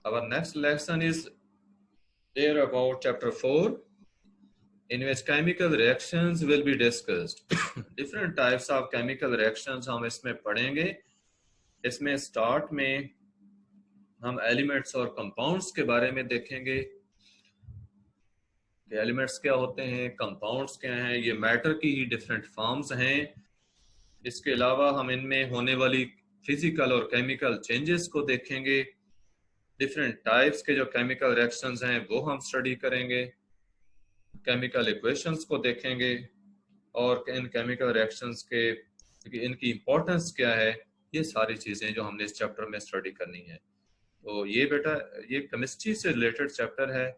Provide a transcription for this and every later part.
Our next lesson is there about chapter 4, in which chemical reactions will be discussed. Different types of chemical reactions हम इसमें पढ़ेंगे. इसमें start में हम elements और कंपाउंड्स के बारे में देखेंगे कि एलिमेंट्स क्या होते हैं, कंपाउंड्स क्या हैं, ये मैटर की ही डिफरेंट फॉर्म्स हैं. इसके अलावा हम इनमें होने वाली फिजिकल और केमिकल चेंजेस को देखेंगे. डिफरेंट टाइप्स के जो केमिकल रिएक्शंस हैं वो हम स्टडी करेंगे. केमिकल इक्वेशंस को देखेंगे और इन केमिकल रिएक्शंस के इनकी इंपॉर्टेंस क्या है, ये सारी चीज़ें जो हमने इस चैप्टर में स्टडी करनी है. तो ये बेटा ये केमिस्ट्री से रिलेटेड चैप्टर है.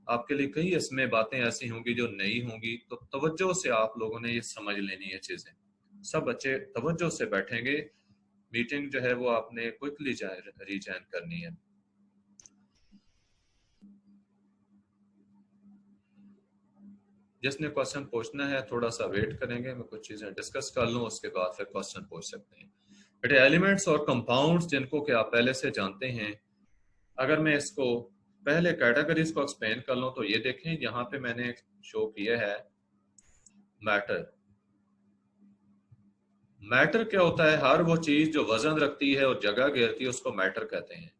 आपके लिए कई इसमें बातें ऐसी होंगी जो नई होंगी, तो तवज्जो से आप लोगों ने ये समझ लेनी है चीज़ें. सब बच्चे तवज्जो से बैठेंगे. मीटिंग जो है वो आपने क्विकली रीजॉइन करनी है. जिसने क्वेश्चन पूछना है थोड़ा सा वेट करेंगे, मैं कुछ चीजें डिस्कस कर लूं, उसके बाद फिर क्वेश्चन पूछ सकते हैं. बेटे एलिमेंट्स और कंपाउंड्स जिनको कि आप पहले से जानते हैं, अगर मैं इसको पहले कैटेगरीज को एक्सप्लेन कर लूं तो ये देखें, यहाँ पे मैंने शो किया है मैटर. मैटर क्या होता है? हर वो चीज जो वजन रखती है और जगह घेरती है उसको मैटर कहते हैं.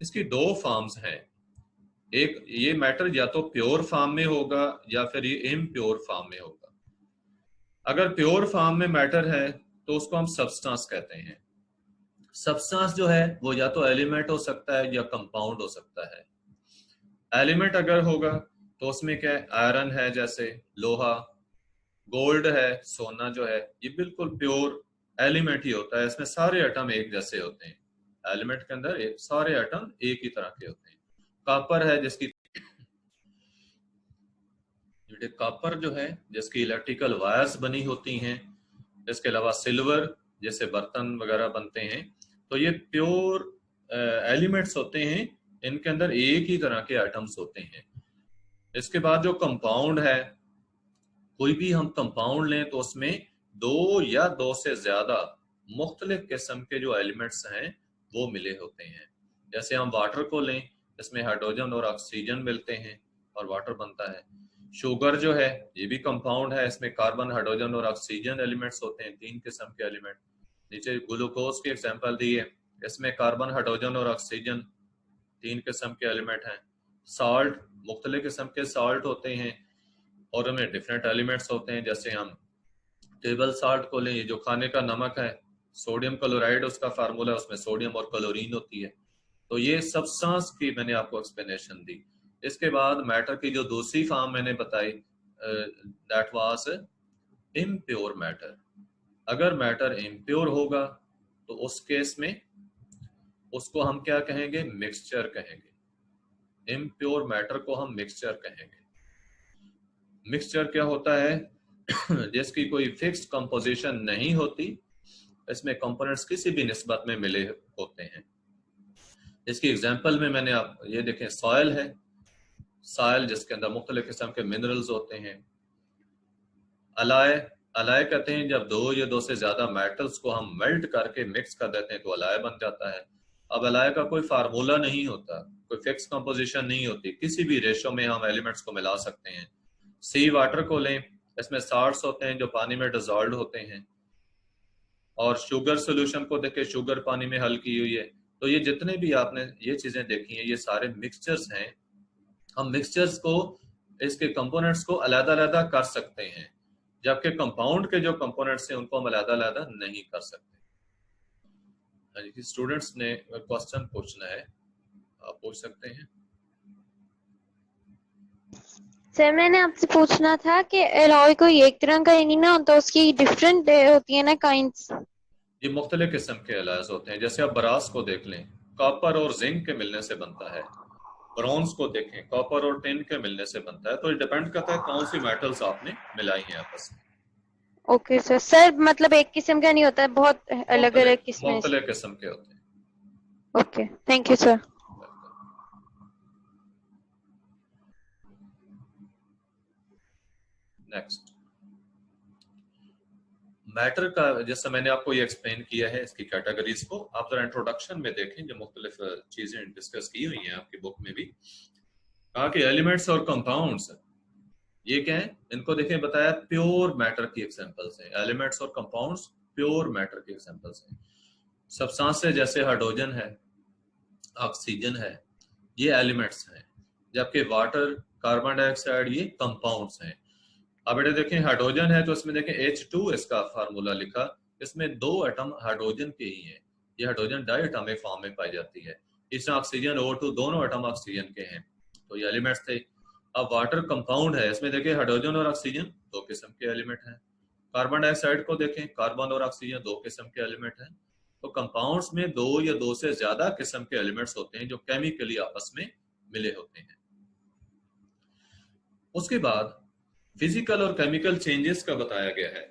इसकी दो फॉर्म्स हैं. एक ये मैटर या तो प्योर फॉर्म में होगा या फिर ये इम्प्योर फॉर्म में होगा. अगर प्योर फॉर्म में मैटर है तो उसको हम सब्सटेंस कहते हैं. सब्सटेंस जो है वो या तो एलिमेंट हो सकता है या कंपाउंड हो सकता है. एलिमेंट अगर होगा तो उसमें क्या है, आयरन है जैसे लोहा, गोल्ड है, सोना जो है, ये बिल्कुल प्योर एलिमेंट ही होता है. इसमें सारे एटम एक जैसे होते हैं. एलिमेंट के अंदर सारे एटम एक ही तरह के होते हैं. कॉपर है जिसकी कॉपर जो है जिसकी इलेक्ट्रिकल वायर्स बनी होती हैं. इसके अलावा सिल्वर जैसे बर्तन वगैरह बनते हैं. तो ये प्योर एलिमेंट्स होते हैं. इनके अंदर एक ही तरह के एटम्स होते हैं. इसके बाद जो कंपाउंड है, कोई भी हम कंपाउंड लें तो उसमें दो या दो से ज्यादा मुख्तलिफ किस्म के जो एलिमेंट्स हैं वो मिले होते हैं. जैसे हम वाटर को लें, इसमें हाइड्रोजन और ऑक्सीजन मिलते हैं और वाटर बनता है. शुगर जो है ये भी कंपाउंड है. इसमें कार्बन, हाइड्रोजन और ऑक्सीजन एलिमेंट्स होते हैं, तीन किस्म के एलिमेंट. नीचे ग्लूकोज की एग्जांपल दी है, इसमें कार्बन, हाइड्रोजन और ऑक्सीजन तीन किस्म के एलिमेंट हैं. साल्ट, मुख्तलिफ किस्म के साल्ट होते हैं और उनमें डिफरेंट एलिमेंट्स होते हैं. जैसे हम टेबल साल्ट को लें, ये जो खाने का नमक है, सोडियम क्लोराइड उसका फार्मूला है, उसमें सोडियम और क्लोरीन होती है. तो ये सब्सटेंस की मैंने आपको एक्सप्लेनेशन दी. इसके बाद मैटर की जो दूसरी फॉर्म मैंने बताई, दैट वाज इम्प्योर मैटर. अगर मैटर इम्प्योर होगा तो उस केस में उसको हम क्या कहेंगे? मिक्सचर कहेंगे. इम्प्योर मैटर को हम मिक्सचर कहेंगे. मिक्सचर क्या होता है? जिसकी कोई फिक्स्ड कंपोजिशन नहीं होती, इसमें कंपोनेंट्स किसी भी निस्बत में मिले होते हैं. इसकी एग्जांपल में मैंने आप ये देखें, सॉयल है. सॉयल जिसके अंदर मुख्तलिफ किस्म के मिनरल्स होते हैं. अलाय, अलाय कहते हैं जब दो या दो से ज्यादा मेटल्स को हम मेल्ट करके मिक्स कर देते हैं तो अलाय बन जाता है. अब अलाय का कोई फार्मूला नहीं होता, कोई फिक्स कंपोजिशन नहीं होती, किसी भी रेशो में हम एलिमेंट्स को मिला सकते हैं. सी वाटर को लें, इसमें साल्ट्स होते हैं जो पानी में डिजॉल्व होते हैं. और शुगर सोल्यूशन को देखें, शुगर पानी में हल की हुई है. तो ये जितने भी आपने ये चीजें देखी हैं ये सारे मिक्सचर्स हैं. हम मिक्सचर्स को, इसके कंपोनेंट्स को अलग-अलग कर सकते हैं, जबकि कंपाउंड के जो कंपोनेंट्स हैं उनको हम अलग-अलग नहीं कर सकते. स्टूडेंट्स ने क्वेश्चन पूछना है, आप पूछ सकते हैं. सर मैंने आपसे पूछना था कि एलॉय कोई एक तरह का ही नहीं ना होता, उसकी डिफरेंट होती है ना काइंड्स. ये मुख्तलिफ किस्म के एलायज होते हैं. जैसे आप ब्रास को देख लें, कॉपर और जिंक के मिलने से बनता है. ब्रॉन्ज को देखें, कॉपर और टिन के मिलने से बनता है. तो ये डिपेंड करता है कौन सी मेटल्स आपने मिलाई हैं आपस में. Okay sir. सर मतलब एक किस्म का नहीं होता है, बहुत अलग अलग किस्में. मुख्तलिफ किस्म के होते हैं. Okay, thank you sir. Next, matter का, जैसा मैंने आपको ये एक्सप्लेन किया है इसकी कैटेगरीज को, आप जरा इंट्रोडक्शन में देखें जो मुख्तलिफ चीजें डिस्कस की हुई हैं आपकी बुक में भी। कहा कि एलिमेंट्स और कंपाउंड्स ये क्या है, इनको देखें, बताया प्योर मैटर की एग्जांपल्स हैं। एलिमेंट्स और कंपाउंड्स प्योर मैटर की एग्जांपल्स हैं। सब्सटेंस है जैसे हाइड्रोजन है, ऑक्सीजन है, ये एलिमेंट्स हैं, जबकि वाटर, कार्बन डाइऑक्साइड, ये कंपाउंड्स हैं। अब बेटे देखें, हाइड्रोजन है तो इसमें देखें H2 इसका फार्मूला लिखा, इसमें 2 एटम हाइड्रोजन के ही हैं, ये हाइड्रोजन डायटोमिक फॉर्म में पाई जाती है। इसमें ऑक्सीजन, O2, दोनों एटम ऑक्सीजन के हैं, तो ये एलिमेंट्स थे। अब वाटर कंपाउंड है, इसमें देखें हाइड्रोजन और ऑक्सीजन 2 किस्म के एलिमेंट हैं। कार्बन डाइऑक्साइड को देखें, कार्बन और ऑक्सीजन 2 किस्म के एलिमेंट हैं। तो कंपाउंड्स में 2 या 2 से ज्यादा किस्म के एलिमेंट्स होते हैं जो केमिकली आपस में मिले होते हैं। उसके बाद फिजिकल और केमिकल चेंजेस का बताया गया है।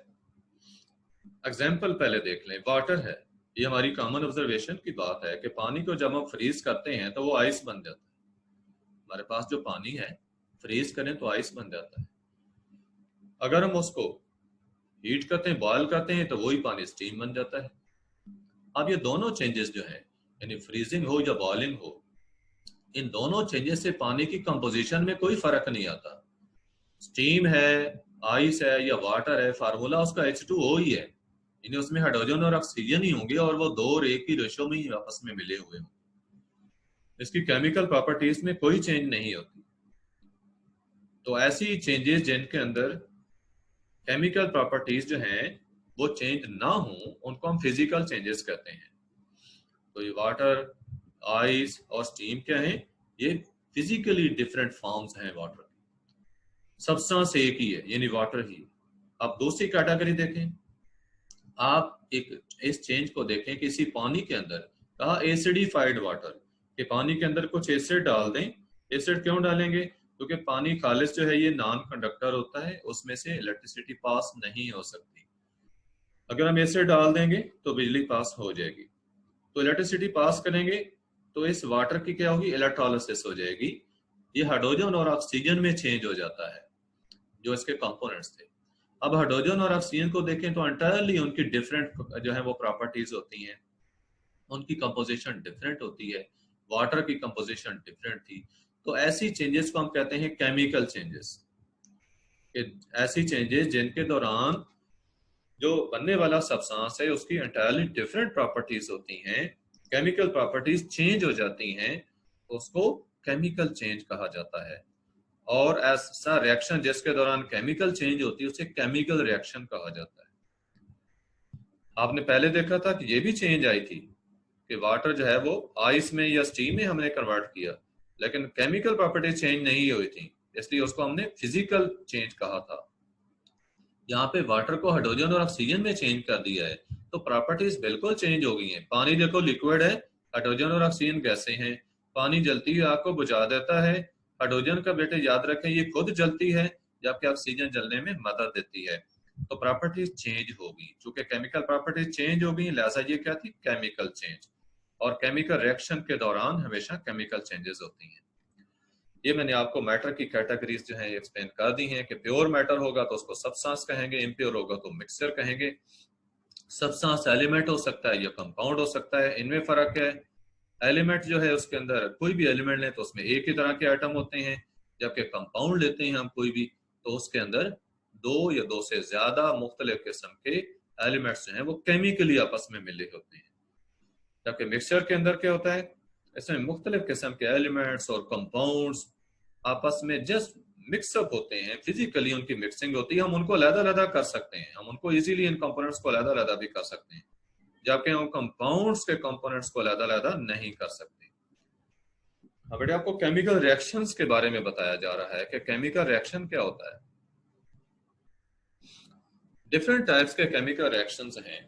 एग्जाम्पल पहले देख लें, वाटर है, ये हमारी कॉमन ऑब्जर्वेशन की बात है कि पानी को जब हम फ्रीज करते हैं तो वो आइस बन जाता है। हमारे पास जो पानी है फ्रीज करें तो आइस बन जाता है। अगर हम उसको हीट करते हैं, बॉयल करते हैं, तो वही पानी स्टीम बन जाता है। अब ये दोनों चेंजेस जो हैं, यानी फ्रीजिंग हो या बॉइलिंग हो, इन दोनों चेंजेस से पानी की कंपोजिशन में कोई फर्क नहीं आता। स्टीम है, आइस है या वाटर है, फार्मूला उसका H2O ही है, यानी उसमें हाइड्रोजन और ऑक्सीजन ही होंगे और वो 2 और 1 की रेशो में ही आपस में मिले हुए होंगे। इसकी केमिकल प्रॉपर्टीज में कोई चेंज नहीं होती। तो ऐसी चेंजेस जिनके अंदर केमिकल प्रॉपर्टीज जो हैं वो चेंज ना हो, उनको हम फिजिकल चेंजेस कहते हैं। तो ये वाटर, आइस और स्टीम क्या है, ये फिजिकली डिफरेंट फॉर्म्स हैं वाटर की। सब्सटेंस एक ही है, यानी वाटर ही। अब दूसरी कैटेगरी देखें, आप एक इस चेंज को देखें, किसी पानी के अंदर कहा एसिडिफाइड वाटर, कि पानी के अंदर कुछ एसिड डाल दें। एसिड क्यों डालेंगे, क्योंकि पानी खालिस जो है ये नॉन कंडक्टर होता है, उसमें से इलेक्ट्रिसिटी पास नहीं हो सकती। अगर हम एसिड डाल देंगे तो बिजली पास हो जाएगी। तो इलेक्ट्रिसिटी पास करेंगे तो इस वाटर की क्या होगी, इलेक्ट्रोलिसिस हो जाएगी। ये हाइड्रोजन और ऑक्सीजन में चेंज हो जाता है जो इसके कंपोनेंट्स थे। अब हाइड्रोजन और ऑक्सीजन को देखें तो एंटायरली उनकी डिफरेंट जो है वो प्रॉपर्टीज होती हैं, उनकी कंपोजिशन डिफरेंट होती है। वाटर की कंपोजिशन डिफरेंट थी। तो ऐसी चेंजेस को हम कहते हैं केमिकल चेंजेस। ऐसी चेंजेस जिनके दौरान जो बनने वाला सब्सटेंस है उसकी एंटायरली डिफरेंट प्रॉपर्टीज होती हैं, केमिकल प्रॉपर्टीज चेंज हो जाती हैं, उसको केमिकल चेंज कहा जाता है। और ऐसा रिएक्शन जिसके दौरान केमिकल चेंज होती है उसे केमिकल रिएक्शन कहा जाता है। आपने पहले देखा था कि ये भी चेंज आई थी कि वाटर जो है वो आइस में या स्टीम में हमने कन्वर्ट किया, लेकिन केमिकल प्रॉपर्टीज चेंज नहीं हुई थी, इसलिए उसको हमने फिजिकल चेंज कहा था। यहाँ पे वाटर को हाइड्रोजन और ऑक्सीजन में चेंज कर दिया है तो प्रॉपर्टीज बिल्कुल चेंज हो गई हैं। पानी देखो लिक्विड है, हाइड्रोजन और ऑक्सीजन गैसें हैं। पानी जलती हुई आग को बुझा देता है, हाइड्रोजन का बेटे याद रखें ये खुद जलती है, जबकि ऑक्सीजन जलने में मदद देती है। तो प्रॉपर्टीज चेंज होगी, चूंकि केमिकल प्रॉपर्टीज चेंज हो गई, लिहाजा ये क्या थी, केमिकल चेंज। और केमिकल रिएक्शन के दौरान हमेशा केमिकल चेंजेस होती हैं। ये मैंने आपको मैटर की कैटेगरीज जो है एक्सप्लेन कर दी हैं कि प्योर मैटर होगा तो उसको सब्सटेंस कहेंगे, इम्प्योर होगा तो मिक्सचर कहेंगे। सब्सटेंस एलिमेंट हो सकता है या कंपाउंड हो सकता है, इनमें फर्क है। एलिमेंट जो है उसके अंदर कोई भी एलिमेंट लें तो उसमें एक ही तरह के आइटम होते हैं, जबकि कंपाउंड लेते हैं हम कोई भी तो उसके अंदर 2 या 2 से ज्यादा मुख्तलिफ किस्म के एलिमेंट्स जो हैं वो केमिकली आपस में मिले होते हैं। जबकि मिक्सचर के अंदर क्या होता है, इसमें मुख्तलिफ किस्म के एलिमेंट्स और कंपाउंड्स आपस में जस्ट मिक्सअप होते हैं, फिजिकली उनकी मिक्सिंग होती है। हम उनको अलग-अलग कर सकते हैं, हम उनको इजीली इन कंपोनेंट्स को अलग-अलग भी कर सकते हैं, जबकि हम कंपाउंड्स के कंपोनेंट्स को अलग-अलग नहीं कर सकते। अब बेटे आपको केमिकल रिएक्शंस के बारे में बताया जा रहा है कि केमिकल रिएक्शन क्या होता है। डिफरेंट टाइप्स के केमिकल रिएक्शंस हैं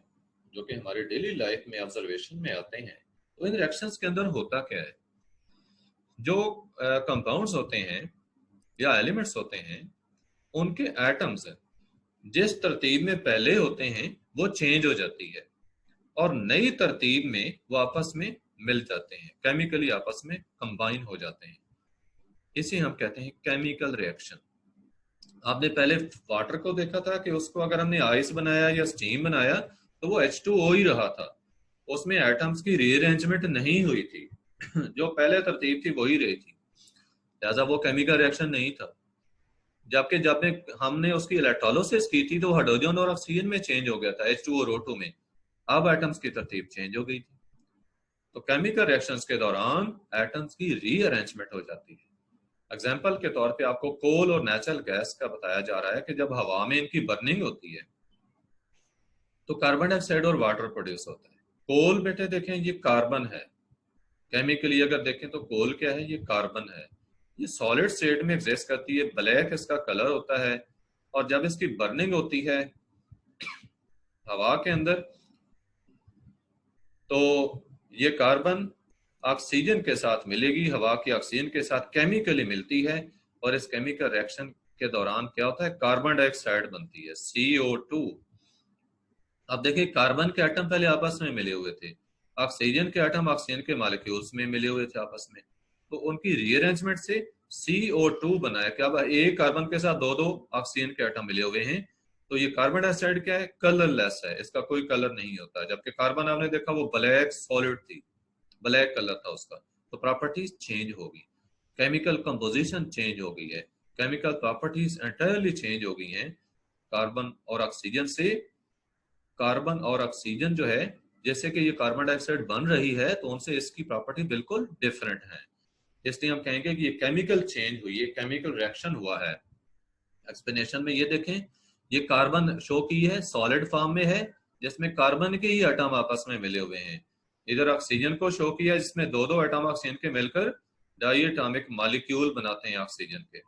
जो कि हमारी डेली लाइफ में ऑब्जर्वेशन में आते हैं। तो इन रिएक्शंस के अंदर होता क्या है, जो कंपाउंड्स होते हैं या एलिमेंट्स होते हैं उनके एटम्स जिस तरतीब में पहले होते हैं वो चेंज हो जाती है और नई तरतीब में वो आपस में मिल जाते हैं, केमिकली आपस में कंबाइन हो जाते हैं। इसे हम कहते हैं केमिकल रिएक्शन। आपने पहले वाटर को देखा था कि उसको अगर हमने आइस बनाया या स्टीम बनाया तो वो H2O ही रहा था, उसमें एटम्स की रीअरेंजमेंट नहीं हुई थी। जो पहले तरतीब थी वही रही थी, लिहाजा वो केमिकल रिएक्शन नहीं था। जबकि जब हमने उसकी इलेक्ट्रोलिसिस की थी तो हाइड्रोजन और ऑक्सीजन में चेंज हो गया था, H2 और O2 में, अब एटम्स की तरतीब चेंज हो गई थी। तो केमिकल रिएक्शंस के दौरान एटम्स की रीअरेंजमेंट हो जाती है। एग्जाम्पल के तौर पे आपको कोल और नेचुरल गैस का बताया जा रहा है कि जब हवा में इनकी बर्निंग होती है तो कार्बन डाइऑक्साइड और वाटर प्रोड्यूस होता है। कोल बेटे देखें ये कार्बन है, केमिकली अगर देखें तो कोल क्या है, ये कार्बन है। ये सॉलिड स्टेट में एग्जिस्ट करती है, ब्लैक इसका कलर होता है, और जब इसकी बर्निंग होती है हवा के अंदर तो ये कार्बन ऑक्सीजन के साथ मिलेगी, हवा की ऑक्सीजन के साथ केमिकली मिलती है, और इस केमिकल रिएक्शन के दौरान क्या होता है, कार्बन डाइऑक्साइड बनती है, CO2। अब देखिए कार्बन के एटम पहले आपस में मिले हुए थे, ऑक्सीजन के एटम ऑक्सीजन के मॉलिक्यूल्स में मिले हुए थे आपस में, तो उनकी रीअरेंजमेंट से CO2 बना है। क्या एक कार्बन के साथ दो दो ऑक्सीजन के एटम मिले हुए हैं, तो ये कार्बन डाइऑक्साइड क्या है, कलरलेस है, इसका कोई कलर नहीं होता। जबकि कार्बन आपने देखा वो ब्लैक सॉलिड थी, ब्लैक कलर था उसका, तो प्रॉपर्टीज चेंज होगी, केमिकल कंपोजिशन चेंज हो गई है, केमिकल प्रॉपर्टीज एंटायरली चेंज हो गई हैं कार्बन और ऑक्सीजन से। कार्बन और ऑक्सीजन जो है, जैसे कि ये कार्बन डाइऑक्साइड बन रही है तो उनसे इसकी प्रॉपर्टी बिल्कुल डिफरेंट है, इसलिए हम कहेंगे कि ये केमिकल चेंज हुई है, केमिकल रिएक्शन हुआ है। एक्सप्लेनेशन में ये देखें, ये कार्बन शो की है, सॉलिड फॉर्म में है जिसमें कार्बन के ही एटम आपस में मिले हुए हैं। इधर ऑक्सीजन को शो किया जिसमें दो दो एटम ऑक्सीजन के मिलकर डाई एटॉमिक मॉलिक्यूल बनाते हैं ऑक्सीजन के।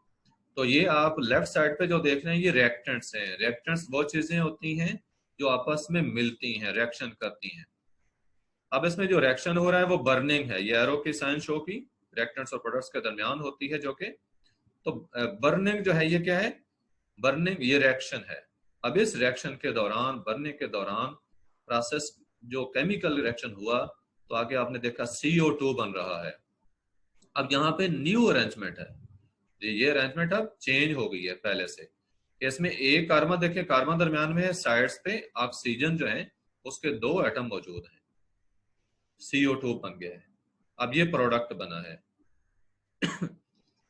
तो ये आप लेफ्ट साइड पे जो देख रहे हैं ये रिएक्टेंट्स हैं। रिएक्टेंट्स वो चीजें होती हैं जो आपस में मिलती हैं, रिएक्शन करती हैं। अब इसमें जो रिएक्शन हो रहा है वो बर्निंग है, ये एरो की साइन शो की रिएक्टेंट्स और प्रोडक्ट्स के दरमियान होती है जो कि, तो बर्निंग जो है ये क्या है, बर्निंग ये रिएक्शन है। अब इस रिएक्शन के दौरान, बर्निंग के दौरान प्रोसेस जो केमिकल रिएक्शन हुआ तो आगे आपने देखा CO2 बन रहा है। अब यहाँ पे न्यू अरेंजमेंट है, ये अरेंजमेंट अब चेंज हो गई है पहले से। इसमें एक कार्बन देखिए, कार्बन दरमियान में है, साइड्स पे ऑक्सीजन जो है उसके दो एटम मौजूद हैं, CO2 बन गया है। अब ये प्रोडक्ट बना है।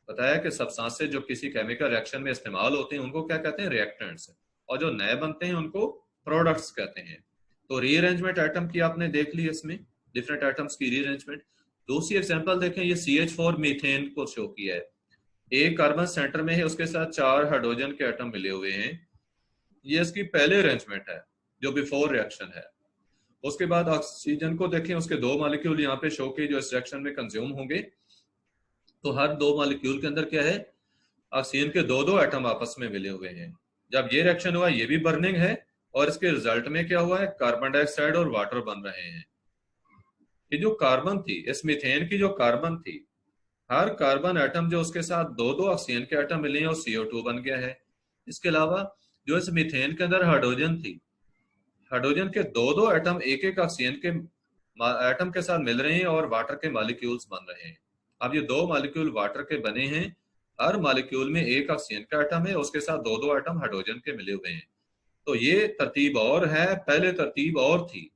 बताया कि सब्सटेंसेस जो किसी केमिकल रिएक्शन में इस्तेमाल होते हैं उनको क्या कहते हैं, रिएक्टेंट्स, और जो नए बनते हैं उनको प्रोडक्ट्स कहते हैं। तो रीअरेंजमेंट एटम की आपने देख ली, इसमें डिफरेंट एटम्स की रीअरेंजमेंट। दूसरी एग्जांपल देखें, ये CH4 मीथेन को शो किया है। एक कार्बन सेंटर में है, उसके साथ 4 हाइड्रोजन के एटम मिले हुए हैं, ये इसकी पहले अरेंजमेंट है जो बिफोर रिएक्शन है। उसके बाद ऑक्सीजन को देखें, उसके दो मॉलिक्यूल यहाँ पे शो किए जो इस रिएक्शन में कंज्यूम होंगे। तो हर दो मॉलिक्यूल के अंदर क्या है, ऑक्सीजन के दो दो एटम आपस में मिले हुए हैं। जब ये रिएक्शन हुआ ये भी बर्निंग है, और इसके रिजल्ट में क्या हुआ है, कार्बन डाइऑक्साइड और वाटर बन रहे हैं। ये जो कार्बन थी, इस मीथेन की जो कार्बन थी, हर कार्बन एटम जो उसके साथ दो दो ऑक्सीजन के एटम मिले हैं और CO2 बन गया है। इसके अलावा जो इस मीथेन के अंदर हाइड्रोजन थी, हाइड्रोजन के दो दो एटम एक एक ऑक्सीजन के एटम के साथ मिल रहे हैं और वाटर के मॉलिक्यूल्स बन रहे हैं। अब ये दो मॉलिक्यूल वाटर के बने हैं, हर मॉलिक्यूल में एक ऑक्सीजन का एटम है, उसके साथ दो दो एटम हाइड्रोजन के मिले हुए हैं। तो ये तरतीब और है, पहले तरतीब और थी।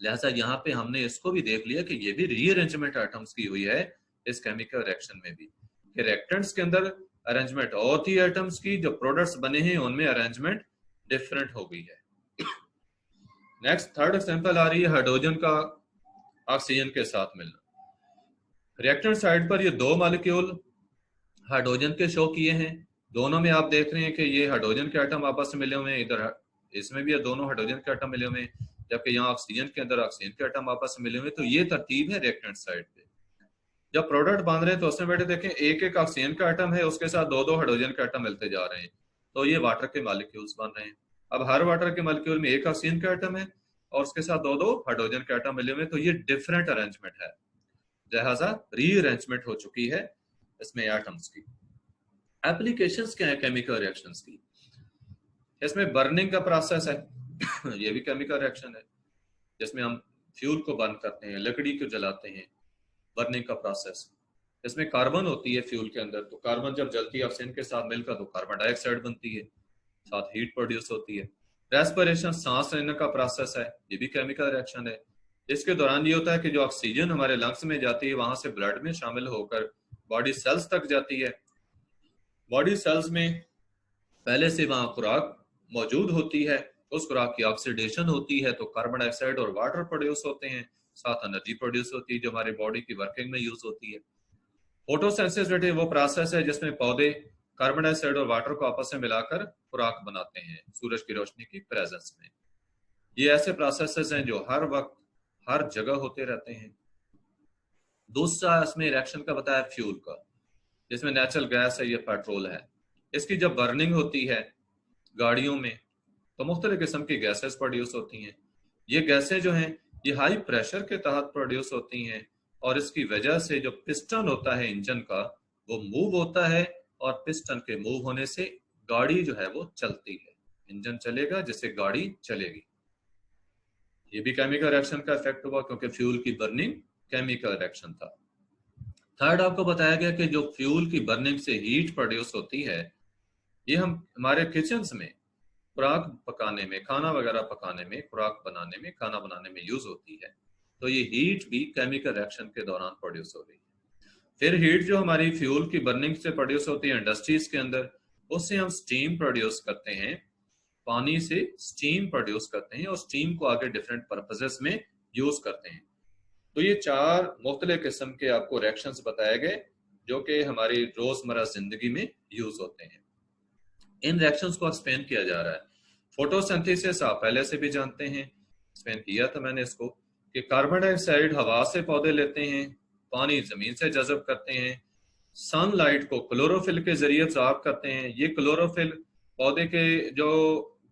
लिहाजा यहाँ पे हमने इसको भी देख लिया कि ये भी रीअरेंजमेंट एटम्स की हुई है इस केमिकल रिएक्शन में भी, कि रिएक्टेंट्स के अंदर अरेंजमेंट और थी एटम्स की, जो प्रोडक्ट्स बने हैं उनमें अरेंजमेंट डिफरेंट हो गई है। नेक्स्ट थर्ड एग्जांपल आ रही है हाइड्रोजन का ऑक्सीजन के साथ मिलना। रिएक्टेंट साइड पर ये दो मॉलिक्यूल हाइड्रोजन के शो किए हैं, दोनों में आप देख रहे हैं कि ये हाइड्रोजन के एटम आपस में मिले हुए हैं, इधर इसमें भी दोनों हाइड्रोजन के एटम मिले हुए हैं, जबकि यहाँ ऑक्सीजन के अंदर ऑक्सीजन के एटम आपस में मिले हुए हैं। तो ये तरतीब है रिएक्टेंट साइड पे। जब प्रोडक्ट बांध रहे हैं तो उसमें बैठे देखें एक एक ऑक्सीजन का एटम है, उसके साथ दो दो हाइड्रोजन के एटम मिलते जा रहे हैं, तो ये वाटर के मॉलिक्यूल्स बन रहे हैं। अब हर वाटर के मॉलिक्यूल में एक ऑक्सीजन का एटम है और उसके साथ दो दो हाइड्रोजन के एटम मिले हुए हैं, तो ये डिफरेंट अरेंजमेंट है, लिहाजा रीअरेंजमेंट हो चुकी है इसमें एटम्स की। एप्लीकेशंस क्या है केमिकल रिएक्शंस की, इसमें बर्निंग का प्रोसेस है ये भी केमिकल रिएक्शन है, जिसमें हम फ्यूल को बर्न करते हैं, लकड़ी को जलाते हैं, बर्निंग का प्रोसेस। इसमें कार्बन होती है फ्यूल के अंदर, तो कार्बन जब जलती है ऑक्सीजन के साथ मिलकर तो कार्बन डाइऑक्साइड बनती है, साथ हीट प्रोड्यूस होती है। रेस्पिरेशन सांस लेने का प्रोसेस है, ये भी केमिकल रिएक्शन है। इसके दौरान ये होता है कि जो ऑक्सीजन हमारे लंग्स में जाती है वहां से ब्लड में शामिल होकर बॉडी सेल्स तक जाती है। बॉडी सेल्स में पहले से वहां खुराक मौजूद होती है, उस खुराक की ऑक्सीडेशन होती है तो कार्बन डाइऑक्साइड और वाटर प्रोड्यूस होते हैं, साथ एनर्जी प्रोड्यूस होती है जो हमारी बॉडी की वर्किंग में यूज होती है। फोटोसिंथेसिस वो प्रोसेस है जिसमें पौधे कार्बन डाइऑक्साइड और वाटर को आपस में मिलाकर खुराक बनाते हैं सूरज की रोशनी की प्रेजेंस में। ये ऐसे प्रोसेसेस हैं जो हर वक्त हर जगह होते रहते हैं। दूसरा इसमें रिएक्शन का बताया फ्यूल का, जिसमें नेचुरल गैस है, ये पेट्रोल है। इसकी जब बर्निंग होती है गाड़ियों में तो मुख्तलिफ किस्म की गैसेस प्रोड्यूस होती हैं। ये गैसें जो हैं ये हाई प्रेशर के तहत प्रोड्यूस होती हैं और इसकी वजह से जो पिस्टन होता है इंजन का वो मूव होता है और पिस्टन के मूव होने से गाड़ी जो है वो चलती है, इंजन चलेगा जिससे गाड़ी चलेगी। ये भी केमिकल रिएक्शन का इफेक्ट हुआ क्योंकि फ्यूल की बर्निंग केमिकल रिएक्शन था। थर्ड आपको बताया गया कि जो फ्यूल की बर्निंग से हीट प्रोड्यूस होती है ये हम हमारे किचन में खुराक पकाने में, खाना वगैरह पकाने में, खुराक बनाने में, खाना बनाने में यूज होती है। तो ये हीट भी केमिकल रिएक्शन के दौरान प्रोड्यूस हो रही है। फिर हीट जो हमारी फ्यूल की बर्निंग से प्रोड्यूस होती है इंडस्ट्रीज के अंदर, उससे हम स्टीम प्रोड्यूस करते हैं, पानी से स्टीम प्रोड्यूस करते हैं और स्टीम को आगे डिफरेंट पर्पसेस में यूज करते हैं। तो ये चार मुख्तलिफ किस्म के आपको रिएक्शंस बताए गए जो कि हमारी रोजमर्रा जिंदगी में यूज होते हैं। इन रिएक्शंस को एक्सप्लेन किया जा रहा है। फोटोसिंथेसिस आप पहले से भी जानते हैं, एक्सप्लेन किया था मैंने इसको, कि कार्बन डाइऑक्साइड हवा से पौधे लेते हैं, पानी जमीन से जज़ब करते हैं, सनलाइट को क्लोरोफिल के जरिए अब्सॉर्ब करते हैं। ये क्लोरोफिल पौधे के जो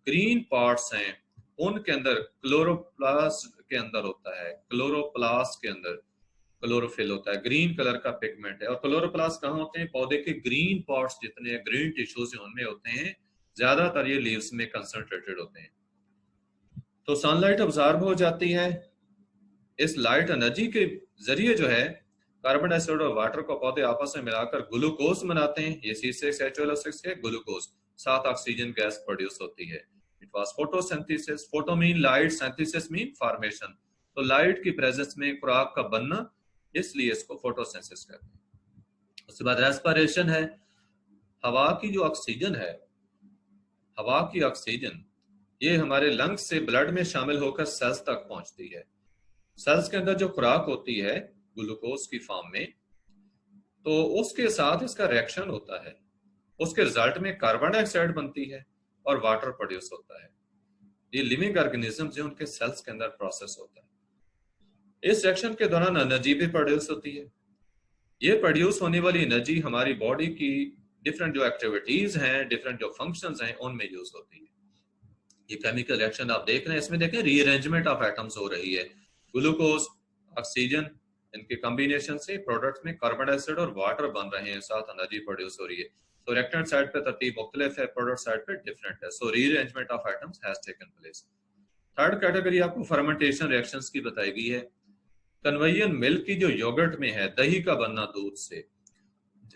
ग्रीन पार्ट्स हैं उनके अंदर क्लोरोप्लास्ट के अंदर होता है, क्लोरोप्लास्ट के अंदर क्लोरोफिल होता है, ग्रीन कलर का पिगमेंट है। और क्लोरोप्लास्ट कहाँ होते हैं? पौधे के ग्रीन पार्ट्स जितने ग्रीन टिश्यूज उनमें होते हैं, ज्यादातर ये लीव्स में कंसंट्रेटेड होते हैं। तो सनलाइट अब्सॉर्ब हो जाती है, इस लाइट एनर्जी के जरिए जो है कार्बन डाइऑक्साइड और वाटर को पौधे आपस में मिलाकर ग्लूकोज बनाते हैं, ये C6H12O6 है ग्लूकोज, साथ ऑक्सीजन गैस प्रोड्यूस होती है। It was photosynthesis. Photo mean light, synthesis mean formation. तो लाइट की प्रेजेंस में खुराक का बनना, इसलिए इसको फोटोसिंथेसिस कहते हैं। उसके बाद रेस्पिरेशन है। हवा की जो ऑक्सीजन है, हवा की ऑक्सीजन ये हमारे लंग्स से ब्लड में शामिल होकर सेल्स तक पहुंचती है। सेल्स के अंदर जो खुराक होती है ग्लूकोज की फॉर्म में, तो उसके साथ इसका रिएक्शन होता है, उसके रिजल्ट में कार्बन डाइऑक्साइड बनती है और वाटर प्रोड्यूस होता है। ये लिविंग ऑर्गेनिज्म जो उनके सेल्स के अंदर प्रोसेस होता है। इस रिएक्शन के दौरान एनर्जी भी प्रोड्यूस होती है। ये प्रोड्यूस होने वाली एनर्जी हमारी बॉडी की डिफरेंट जो एक्टिविटीज हैं, डिफरेंट जो फंक्शंस हैं, उनमें यूज होती है। ये केमिकल रिएक्शन आप देख रहे हैं, इसमें देखें रीअरेंजमेंट ऑफ एटम्स हो रही है। ग्लूकोज, ऑक्सीजन, इनके कॉम्बिनेशन से प्रोडक्ट्स में कार्बन डाइऑक्साइड और वाटर बन रहे हैं, साथ एनर्जी प्रोड्यूस हो रही है। तो रिएक्टेंट साइड पे तरतीब मुख्तलिफ है, प्रोडक्ट साइड पे डिफरेंट है। So rearrangement of atoms has taken place. Third category आपको फर्मेंटेशन रिएक्शंस की बताई गई है। कन्वेयर मिल्क की जो योगर्ट में है, दही का बनना दूध से,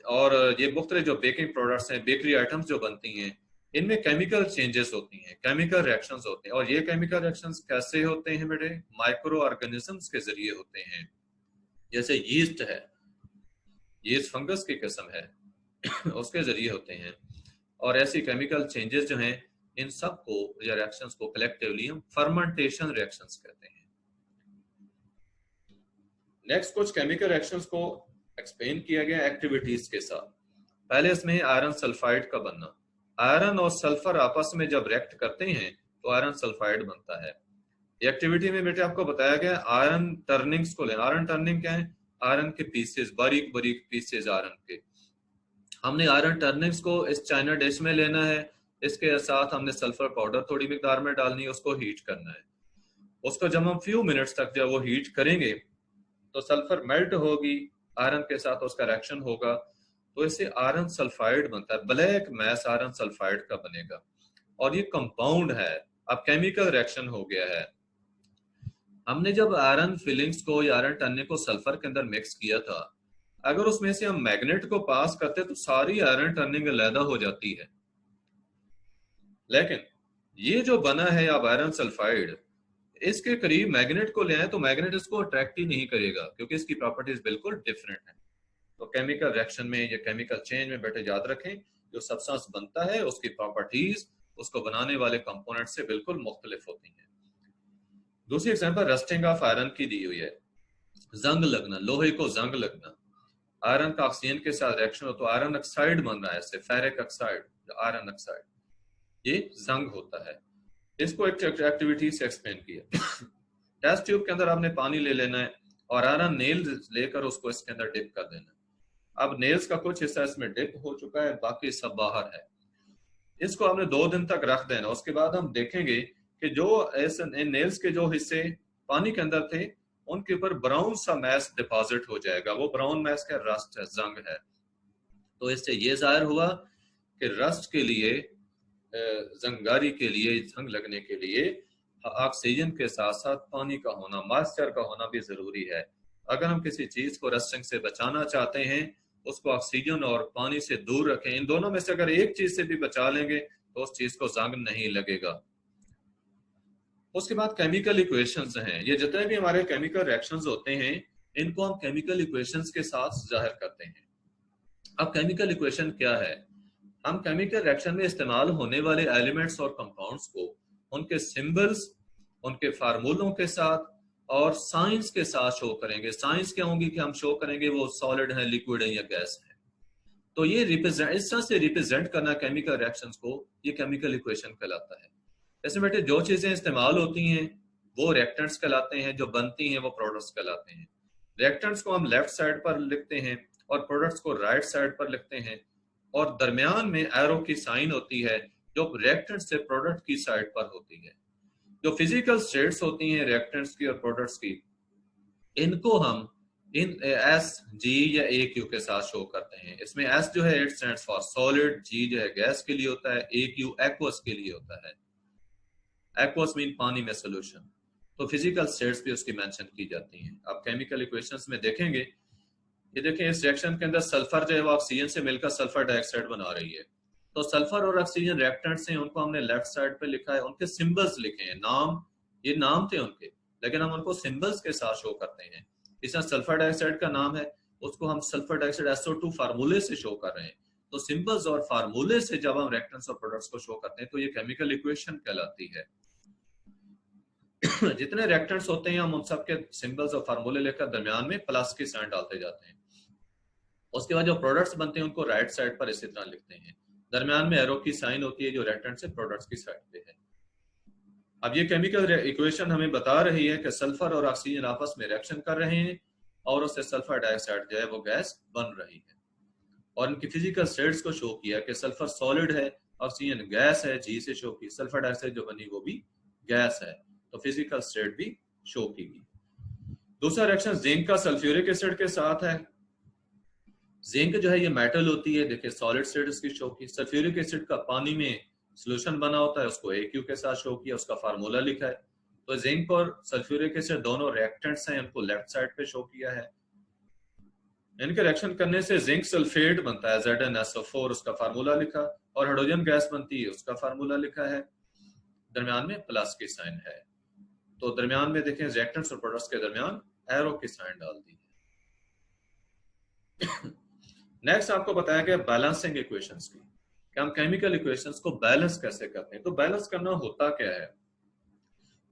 और ये मुख्तलिफ जो बेकिंग प्रोडक्ट्स हैं, बेकरी आइटम्स जो बनती हैं, इनमें केमिकल चेंजेस होती हैं, केमिकल रिएक्शंस होते हैं। और ये केमिकल रिएक्शंस कैसे होते हैं बेटे? माइक्रो ऑर्गेनिजम्स के जरिए होते हैं। जैसे यीस्ट है, यीस्ट फंगस की किस्म है, उसके जरिए होते हैं। और ऐसी केमिकल चेंजेस जो हैं, इन सब को या रिएक्शंस को कलेक्टिवली हम फर्मेंटेशन रिएक्शंस कहते हैं। नेक्स्ट कुछ केमिकल रिएक्शंस को एक्सप्लेन किया गया एक्टिविटीज के साथ। पहले इसमें है आयरन सल्फाइड का बनना। आयरन और सल्फर आपस में जब रिएक्ट करते हैं तो आयरन सल्फाइड बनता है। एक्टिविटी में बेटे आपको बताया गया आयरन टर्निंग्स को लेना। आयरन टर्निंग क्या है? आयरन के पीसेस, बारीक बारीक पीसेस आयरन के। हमने आयरन टर्निंग्स को इस चाइना डिश में लेना है, इसके साथ हमने सल्फर पाउडर थोड़ी मिकदार में डालनी है, उसको हीट करना है। उसको जब हम फ्यू मिनट्स तक जब वो हीट करेंगे तो सल्फर मेल्ट होगी, आयरन के साथ उसका रिएक्शन होगा, तो इससे आयरन सल्फाइड बनता है। ब्लैक मैस आयरन सल्फाइड का बनेगा और ये कंपाउंड है, अब केमिकल रिएक्शन हो गया है। हमने जब आयरन फिलिंग्स को या आयरन टर्निंग को सल्फर के अंदर मिक्स किया था अगर उसमें से हम मैग्नेट को पास करते तो सारी आयरन टर्निंग अलहदा हो जाती है। लेकिन ये जो बना है अब आयरन सल्फाइड, इसके करीब मैग्नेट को ले आए तो मैग्नेट इसको अट्रैक्ट ही नहीं करेगा, क्योंकि इसकी प्रॉपर्टीज बिल्कुल डिफरेंट है। तो केमिकल रिएक्शन में या केमिकल चेंज में बेटे याद रखें, जो सब्सटेंस बनता है उसकी प्रॉपर्टीज उसको बनाने वाले कंपोनेंट से बिल्कुल मुख्तलिफ होती हैं। दूसरी एग्जांपल रस्टिंग ऑफ आयरन की दी हुई है। जंग लगना, लोहे को जंग लगना। आयरन का ऑक्सीजन के साथ रिएक्शन हो तो आयरन ऑक्साइड बन रहा है, इससे फेरिक ऑक्साइड, आयरन ऑक्साइड, ये जंग होता है। इसको एक एक्टिविटी से एक्सप्लेन किया। टेस्ट ट्यूब के अंदर आपने पानी ले लेना है और आयरन नेल लेकर उसको इसके अंदर डिप कर देना है। अब नेल्स का कुछ हिस्सा इसमें डिप हो चुका है, बाकी सब बाहर है। इसको हमने 2 दिन तक रख देना। उसके बाद हम देखेंगे कि जो ऐसे नेल्स के जो हिस्से पानी के अंदर थे उनके ऊपर ब्राउन सा मैस डिपॉजिट हो जाएगा। वो ब्राउन मैस का रस्ट है, जंग है। तो इससे ये जाहिर हुआ कि रस्ट के लिए, जंगारी के लिए, जंग लगने के लिए ऑक्सीजन के साथ साथ पानी का होना, मॉइस्चर का होना भी जरूरी है। अगर हम किसी चीज को रस्टिंग से बचाना चाहते हैं, उसको ऑक्सीजन और पानी से दूर रखें, इन दोनों में से अगर एक चीज से भी बचा लेंगे तो उस चीज को जंग नहीं लगेगा। उसके बाद केमिकल इक्वेशंस हैं। ये जितने भी हमारे केमिकल रिएक्शंस होते हैं इनको हम केमिकल इक्वेशंस के साथ जाहिर करते हैं। अब केमिकल इक्वेशन क्या है? हम केमिकल रिएक्शन में इस्तेमाल होने वाले एलिमेंट्स और कंपाउंड्स को उनके सिंबल्स, उनके फार्मूलों के साथ और साइंस के साथ शो करेंगे। साइंस क्या होंगी कि हम शो करेंगे वो सॉलिड है, लिक्विड है या गैस है। तो ये रिप्रेजेंट, इस तरह से रिप्रेजेंट करना केमिकल रिएक्शंस को, ये केमिकल इक्वेशन कहलाता है। जैसे बेटे जो चीजें इस्तेमाल होती हैं वो रिएक्टेंट्स कहलाते हैं, जो बनती हैं वो प्रोडक्ट्स कहलाते हैं। रिएक्टेंट्स को हम लेफ्ट साइड पर लिखते हैं और प्रोडक्ट्स को राइट साइड पर लिखते हैं, और दरमियान में एरो की साइन होती है जो रिएक्टेंट से प्रोडक्ट की साइड पर होती है। जो फिजिकल स्टेट्स होती हैं रिएक्टेंट्स की और प्रोडक्ट्स की, इनको हम इन एस, जी या ए क्यू के साथ शो करते हैं। इसमें एस जो है इट स्टैंड्स फॉर सॉलिड, जी जो है गैस के लिए होता है, ए क्यू एक्वस के लिए होता है। एक्वस मीन पानी में सोल्यूशन। तो फिजिकल स्टेट्स भी उसकी मेंशन की जाती हैं। अब केमिकल इक्वेशंस में देखेंगे, ये देखें इस रिएक्शन के अंदर सल्फर जो है वो ऑक्सीजन से मिलकर सल्फर डाइऑक्साइड बना रही है। तो सल्फर और ऑक्सीजन रिएक्टेंट्स हैं, उनको हमने लेफ्ट साइड पे लिखा है, उनके सिंबल्स लिखे हैं। नाम, ये नाम थे उनके, लेकिन हम उनको सिंबल्स के साथ शो करते हैं। इस तरह सल्फर डाइऑक्साइड का नाम है, उसको हम सल्फर डाइऑक्साइड SO2 फार्मूले से शो कर रहे हैं। तो सिंबल्स और फार्मूले से जब हम रिएक्टेंट्स और प्रोडक्ट्स को शो करते हैं तो ये केमिकल इक्वेशन कहलाती है। जितने रिएक्टेंट्स होते हैं हम उन सबके सिंबल्स और फार्मूले लेकर दरमियान में प्लस की साइन डालते जाते हैं। उसके बाद जो प्रोडक्ट्स बनते हैं उनको राइट साइड पर इसी तरह लिखते हैं। दरमियान में एरो की साइन होती है जो रिएक्टेंट से प्रोडक्ट्स की साइड पे है। अब ये केमिकल इक्वेशन हमें बता रही है कि सल्फर और ऑक्सीजन आपस में रिएक्शन कर रहे हैं और उससे सल्फर डाइऑक्साइड जो है वो गैस बन रही है। और इनकी फिजिकल स्टेट्स को शो किया कि सल्फर सॉलिड है, ऑक्सीजन गैस है, जी से शो की, सल्फर डाइऑक्साइड जो बनी वो भी गैस है। तो फिजिकल स्टेट भी शो की गई। दूसरा रिएक्शन जिंक का सल्फ्यूरिक एसिड के साथ है। जिंक जो है ये मेटल होती है, देखिए सॉलिड स्टेट इसकी शो की। सल्फ्यूरिक एसिड का पानी में सोल्यूशन बना होता है, उसको AQ के साथ शो किया, उसका फार्मूला लिखा है। तो जिंक और सल्फ्यूरिक एसिड दोनों रिएक्टेंट्स हैं, उनको लेफ्ट साइड पे शो किया है। इनके रिएक्शन करने से जिंक सल्फेट बनता है, ZnSO4, उसका फार्मूला लिखा, और हाइड्रोजन गैस बनती है, उसका फार्मूला लिखा है। दरमियान में प्लस की साइन है। तो दरमियान में देखें रिएक्टेंट्स और प्रोडक्ट्स के दरमियान एरो की साइन डाल दी है। नेक्स्ट आपको बताया गया बैलेंसिंग इक्वेशंस की, कि हम केमिकल इक्वेशंस को बैलेंस कैसे करते हैं। तो बैलेंस करना होता क्या है?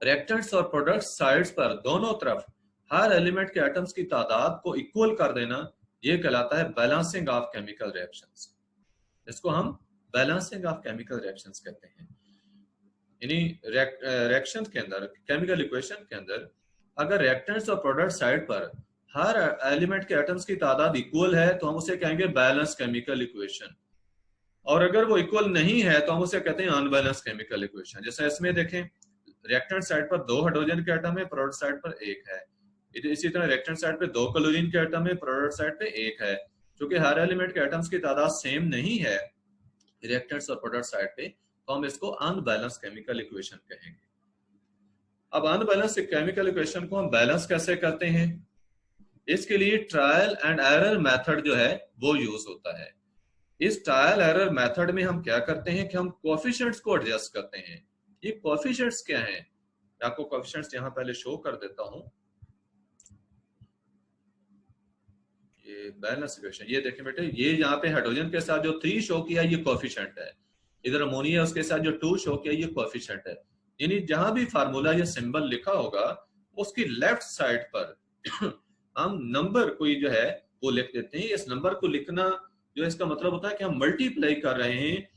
रिएक्टेंट्स और प्रोडक्ट्स साइड्स पर दोनों तरफ हर एलिमेंट के एटम्स की तादाद को इक्वल कर देना, यह कहलाता है बैलेंसिंग ऑफ केमिकल रिएक्शंस। इसको हम बैलेंसिंग ऑफ केमिकल रिएक्शंस कहते हैं। यानी रिएक्शन के अंदर, केमिकल इक्वेशन के अंदर, अगर रिएक्टेंट्स और प्रोडक्ट साइड पर हर एलिमेंट के एटम्स की तादाद इक्वल है तो हम उसे कहेंगे बैलेंस केमिकल इक्वेशन, और अगर वो इक्वल नहीं है तो हम उसे कहते हैं अनबैलेंस केमिकल इक्वेशन। जैसे इसमें देखें रिएक्टेंट साइड पर 2 हाइड्रोजन के एटम है, प्रोडक्ट साइड पर 1 है। इसी तरह रिएक्टेंट साइड पे 2 क्लोरीन के एटम है, प्रोडक्ट साइड पे 1 है। क्योंकि हर एलिमेंट के एटम्स की तादाद सेम नहीं है रिएक्टेंट्स और प्रोडक्ट साइड पे, तो हम इसको अनबैलेंस केमिकल इक्वेशन कहेंगे। अब अनबैलेंस केमिकल इक्वेशन को हम बैलेंस कैसे करते हैं, इसके लिए ट्रायल एंड एरर मेथड जो है वो यूज होता है। इस ट्रायल एरर मेथड में हम क्या करते हैं कि हम कोएफिशिएंट्स को एडजस्ट करते हैं। ये कोएफिशिएंट्स क्या हैं, मैं आपको कोएफिशिएंट्स यहां पहले शो कर देता हूं। ये बैलेंस इक्वेशन, ये देखें बेटे, ये यहाँ पे हाइड्रोजन के साथ जो 3 शो किया ये कोएफिशिएंट है, इधर अमोनिया उसके साथ जो 2 शो किया ये कोएफिशिएंट है। यानी जहां भी फार्मूला या सिंबल लिखा होगा उसकी लेफ्ट साइड पर हम नंबर कोई जो है वो लिख देते हैं। इस नंबर को लिखना जो इसका मतलब होता है कि हम मल्टीप्लाई कर रहे हैं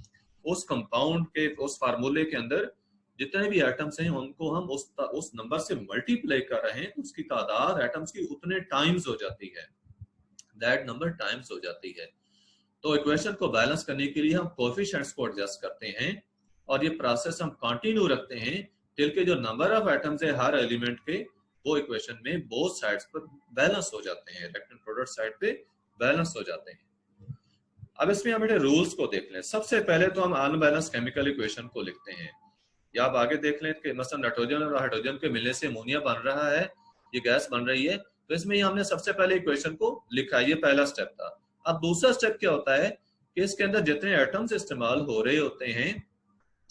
उस कंपाउंड के, उस फार्मूले के अंदर जितने भी एटम्स हैं उनको हम उस नंबर से मल्टीप्लाई कर रहे हैं, तो उसकी तादाद एटम्स की उतने टाइम्स हो जाती है, दैट नंबर टाइम्स हो जाती है। तो इक्वेशन को बैलेंस करने के लिए हम कोएफिशिएंट्स को एडजस्ट करते हैं और ये प्रोसेस हम कंटिन्यू रखते हैं टिल के जो नंबर ऑफ एटम्स है हर एलिमेंट के वो इक्वेशन में बोथ साइड्स पर बैलेंस हो जाते हैं, रिएक्टेंट प्रोडक्ट साइड पे बैलेंस हो जाते हैं। अब इसमें हम रूल्स को देख लें। सबसे पहले तो हम अनबैलेंस केमिकल इक्वेशन को लिखते हैं, या आप आगे देख लें कि मसलन नाइट्रोजन और हाइड्रोजन के मिलने से अमोनिया बन रहा है, ये गैस बन रही है, तो इसमें हमने सबसे पहले इक्वेशन को लिखा, ये पहला स्टेप था। अब दूसरा स्टेप क्या होता है कि इसके अंदर जितने एटम्स इस्तेमाल हो रहे होते हैं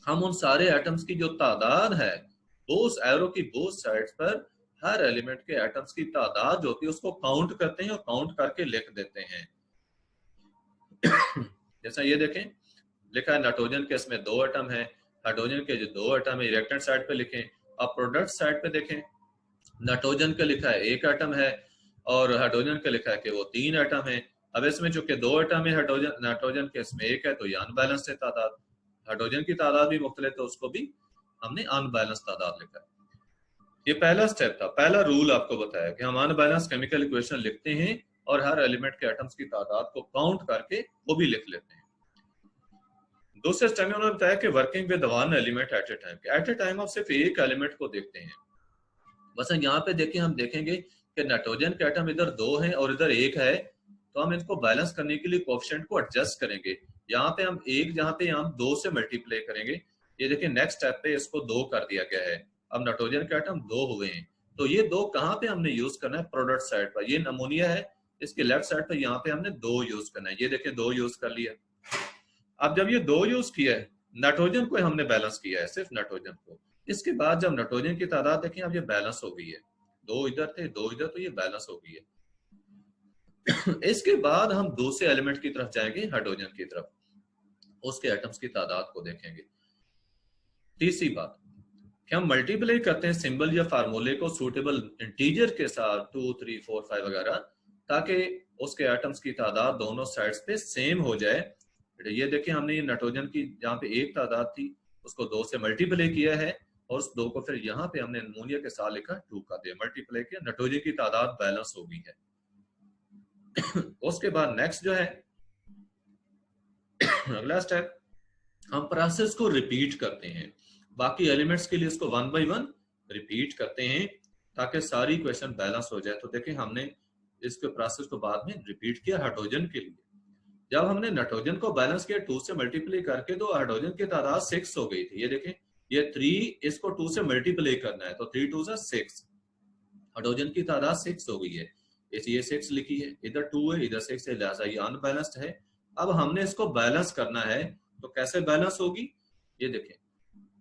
हम उन सारे एटम्स की जो तादाद है उस एरो की बोथ साइड्स पर हर एलिमेंट के एटम्स की तादाद जो होती है उसको काउंट करते हैं और काउंट करके लिख देते हैं। जैसा ये देखें लिखा है नाइट्रोजन के इसमें 2 एटम है, हाइड्रोजन के जो 2 एटम है रिएक्टेंट साइड पे लिखें। अब प्रोडक्ट साइड पे देखें, नाइट्रोजन का लिखा है 1 एटम है और हाइड्रोजन का लिखा है कि वो 3 एटम है। अब इसमें चूंकि 2 एटम है नाइट्रोजन के, इसमें 1 है, तो ये अनबैलेंस है तादाद। हाइड्रोजन की तादाद भी मुख्तलिफ, तो उसको भी हमने अनबैलेंस तादाद लिखा है। ये पहला स्टेप था, पहला रूल आपको बताया कि हम अनबैलेंस केमिकल इक्वेशन लिखते हैं और हर एलिमेंट के एटम्स की तादाद को काउंट करके वो भी लिख लेते हैं। दूसरे स्टेप में उन्होंने बताया कि working with one element at a time, आप सिर्फ एक एलिमेंट को देखते हैं। बस यहाँ पे देखिए, हम देखेंगे कि नाइट्रोजन के एटम इधर 2 हैं और इधर 1 है, तो हम इनको बैलेंस करने के लिए कोएफिशिएंट को एडजस्ट करेंगे। यहाँ पे हम 1 जहाँ पे हम 2 से मल्टीप्लाई करेंगे, ये देखिए नेक्स्ट स्टेप पे इसको 2 कर दिया गया है। अब नाइट्रोजन के एटम 2 हुए हैं, तो ये 2 कहाँ पे हमने यूज करना है, प्रोडक्ट साइड पर। ये अमोनिया है, इसके लेफ्ट साइड पर यहाँ पे हमने 2 यूज करना है। ये देखिए 2 यूज कर लिया। अब जब ये 2 यूज किया है, नाइट्रोजन को हमने बैलेंस किया है, सिर्फ नाइट्रोजन को। इसके बाद जब नाइट्रोजन की तादाद देखें, अब ये बैलेंस हो गई है, 2 इधर थे 2 इधर, तो ये बैलेंस हो गई है। इसके बाद हम दूसरे एलिमेंट की तरफ जाएंगे, हाइड्रोजन की तरफ, उसके एटम्स की तादाद को देखेंगे। तीसरी बात कि हम मल्टीप्लाई करते हैं सिंबल या फार्मूले को सूटेबल इंटीजर के साथ 2, 3, 4, 5 वगैरह, ताकि उसके एटम्स की तादाद दोनों साइड्स पे सेम हो जाए। ये देखिए हमने ये नाइट्रोजन की जहाँ पे 1 तादाद थी उसको 2 से मल्टीप्लाई किया है और उस 2 को फिर यहाँ पे हमने अमोनिया के साथ लिखा 2 का दिया, मल्टीप्लाई किया, नाइट्रोजन की तादाद बैलेंस हो गई है। उसके बाद नेक्स्ट जो है अगला स्टेप, हम प्रोसेस को रिपीट करते हैं, बाकी एलिमेंट्स के लिए इसको 1 बाय 1 रिपीट करते हैं ताकि सारी इक्वेशन बैलेंस हो जाए। तो देखिए हमने इसके प्रोसेस को बाद में रिपीट किया हाइड्रोजन के लिए। जब हमने नाइट्रोजन को बैलेंस किया 2 से मल्टीप्लाई करके, तो हाइड्रोजन की तादाद 6 हो गई थी। ये देखें, ये 3 इसको 2 से मल्टीप्लाई करना है, तो 3 2 6, हाइड्रोजन की तादाद 6 हो गई है। ये 6 लिखी है, इधर 2 है इधर 6 है, लिहाजा ये अनबैलेंस्ड है। अब हमने इसको बैलेंस करना है, तो कैसे बैलेंस होगी, ये देखें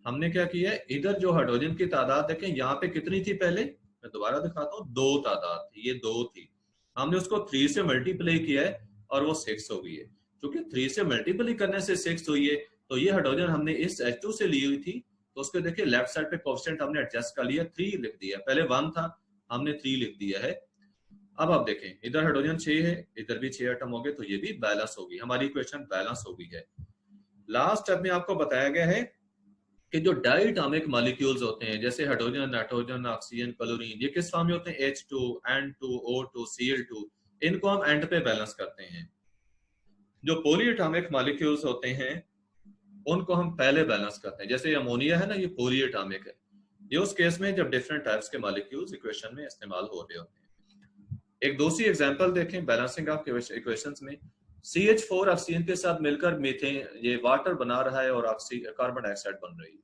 हमने क्या किया है, इधर जो हाइड्रोजन की तादाद देखें यहाँ पे कितनी थी, पहले मैं दोबारा दिखाता हूँ, 2 तादाद थी, ये 2 थी, हमने उसको 3 से मल्टीप्लाई किया है और वो 6 हो गई है। क्योंकि 3 से मल्टीप्लाई करने से 6 हुई है, तो ये हाइड्रोजन हमने इस H2 से ली हुई थी, तो उसको देखिए लेफ्ट साइड पे कोएफिशिएंट हमने एडजस्ट कर लिया, 3 लिख दिया, पहले 1 था हमने 3 लिख दिया है। अब आप देखें इधर हाइड्रोजन 6 है, इधर भी 6 एटम हो गए, तो ये भी बैलेंस होगी, हमारी इक्वेशन बैलेंस हो गई है। लास्ट स्टेप में आपको बताया गया है कि जो डाइएटॉमिक मॉलिक्यूल्स होते हैं, जैसे हाइड्रोजन, नाइट्रोजन, ऑक्सीजन, क्लोरीन, ये किस फॉर्म में होते हैं, H2, N2, O2, Cl2, इनको हम एंड पे बैलेंस करते हैं। जो पॉलीएटॉमिक मॉलिक्यूल्स होते हैं उनको हम पहले बैलेंस करते हैं, जैसे अमोनिया है ना, ये पॉलीएटॉमिक है, ये उस केस में जब डिफरेंट टाइप्स के मॉलिक्यूल्स इक्वेशन में इस्तेमाल हो रहे होते हैं। एक दूसरी एग्जांपल देखें बैलेंसिंग ऑफ इक्वेशंस में, CH4 ऑक्सीजन के साथ मिलकर मीथेन, ये वाटर बना रहा है और कार्बन डाइऑक्साइड बन रही है।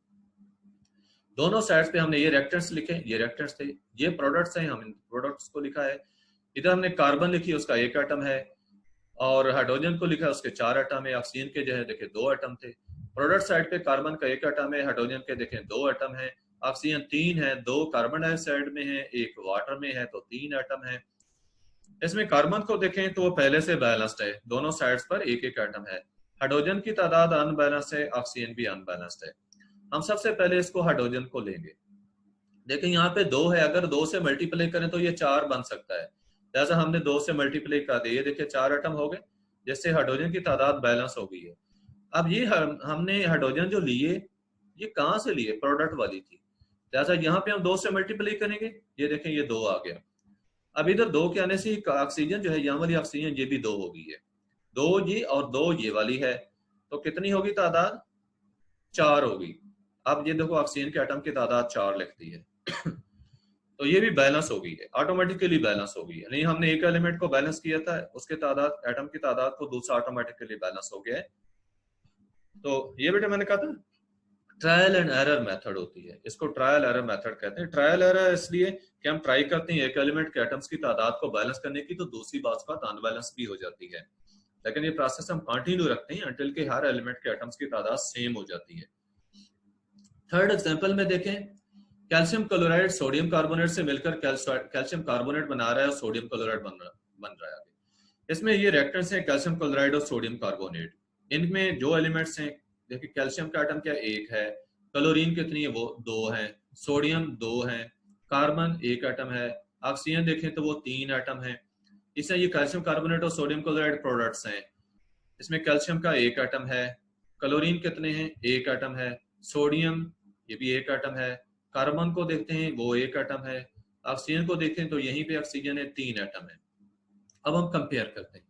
दोनों साइड्स पे हमने ये रिएक्टेंट्स लिखे, ये रिएक्टेंट्स थे, ये प्रोडक्ट्स हैं, हम इन प्रोडक्ट्स को लिखा है। इधर हमने कार्बन लिखी उसका 1 एटम है, और हाइड्रोजन को लिखा उसके 4 एटम है। ऑक्सीजन के जो है देखे 2 एटम थे। प्रोडक्ट साइड पे कार्बन का 1 एटम है, हाइड्रोजन के देखें 2 एटम है, ऑक्सीजन 3 है, 2 कार्बन डाइऑक्साइड में है, 1 वाटर में है, तो 3 एटम है। इसमें कार्बन को देखें तो वो पहले से बैलेंस्ड है, दोनों साइड्स पर 1-1 एटम है। हाइड्रोजन की तादाद अनबैलेंस्ड है, ऑक्सीजन भी अनबैलेंस्ड है। हम सबसे पहले इसको हाइड्रोजन को लेंगे। देखिए यहाँ पे 2 है, अगर 2 से मल्टीप्लाई करें तो ये 4 बन सकता है, जैसा हमने 2 से मल्टीप्लाई कर दिया, ये देखिए 4 एटम हो गए, जिससे हाइड्रोजन की तादाद बैलेंस हो गई है। अब ये हमने हाइड्रोजन जो लिए, ये कहाँ से लिए, प्रोडक्ट वाली थी, जैसा यहाँ पे हम 2 से मल्टीप्लाई करेंगे, ये देखें ये 2 आ गया। अब इधर 2 के आने से ऑक्सीजन जो है, यहाँ वाली ऑक्सीजन ये भी 2 हो गई है, 2 ये और 2 ये वाली है, तो कितनी होगी तादाद, 4 होगी। अब ये देखो ऑक्सीजन के एटम की तादाद 4 लिखती है तो ये भी बैलेंस हो गई है, ऑटोमेटिकली बैलेंस हो गई है। नहीं हमने एक एलिमेंट को बैलेंस किया था, उसके तादाद एटम की तादाद को दूसरा ऑटोमेटिकली बैलेंस हो गया है। तो ये बेटा मैंने कहा था ट्रायल एंड एरर मेथड होती है, इसको ट्रायल एरर मेथड कहते हैं। ट्रायल एरर इसलिए कि हम ट्राई करते हैं एक एलिमेंट के एटम्स की तादाद को बैलेंस करने की, तो दूसरी बात अनबैलेंस भी हो जाती है, लेकिन ये प्रोसेस हम कंटिन्यू रखते हैं अंटिल के हर एलिमेंट के एटम्स की तादाद सेम हो जाती है। थर्ड एग्जांपल में देखें, कैल्शियम क्लोराइड सोडियम कार्बोनेट से मिलकर कैल्शियम कार्बोनेट बना रहा है और सोडियम क्लोराइड बन रहा है। इसमें ये रिएक्टेंट्स हैं कैल्शियम क्लोराइड और सोडियम कार्बोनेट। इनमें जो एलिमेंट्स हैं, देखिए कैल्शियम का एटम क्या 1 है, क्लोरीन कितनी है वो 2 है, सोडियम 2 है, कार्बन 1 एटम है, ऑक्सीजन देखें तो वो 3 एटम है। इससे ये कैल्शियम कार्बोनेट और सोडियम क्लोराइड प्रोडक्ट्स हैं। इसमें कैल्शियम का 1 एटम है, क्लोरीन कितने हैं 1 एटम है, सोडियम ये भी 1 एटम है, कार्बन को देखते हैं वो 1 एटम है, ऑक्सीजन को देखते हैं तो यहीं पे ऑक्सीजन है 3 एटम है। अब हम कंपेयर करते हैं।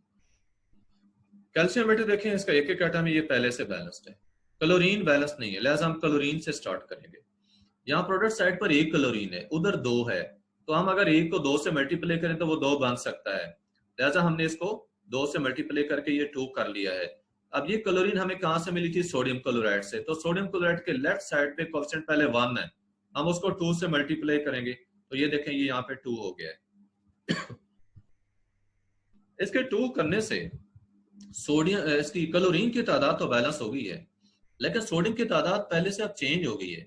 कैल्शियम बेटे देखें इसका 1-1 एटम है, ये पहले से बैलेंस्ड है। क्लोरीन बैलेंस नहीं है, लिहाजा हम क्लोरीन से स्टार्ट करेंगे। यहाँ प्रोडक्ट साइड पर 1 क्लोरीन है, उधर 2 है, तो हम अगर 1 को 2 से मल्टीप्लाई करें तो वो 2 बन सकता है, लिहाजा हमने इसको 2 से मल्टीप्लाई करके ये 2 कर लिया है। अब ये क्लोरीन हमें कहां से मिली थी, सोडियम क्लोराइड से, तो सोडियम क्लोराइड के लेफ्ट साइड पे कोएफिशिएंट पहले 1 है, हम उसको 2 से मल्टीप्लाई करेंगे तो ये देखें ये यहाँ पे 2 हो गया है इसके 2 करने से सोडियम इसकी क्लोरीन की तादाद तो बैलेंस हो गई है, लेकिन सोडियम की तादाद पहले से अब चेंज हो गई है।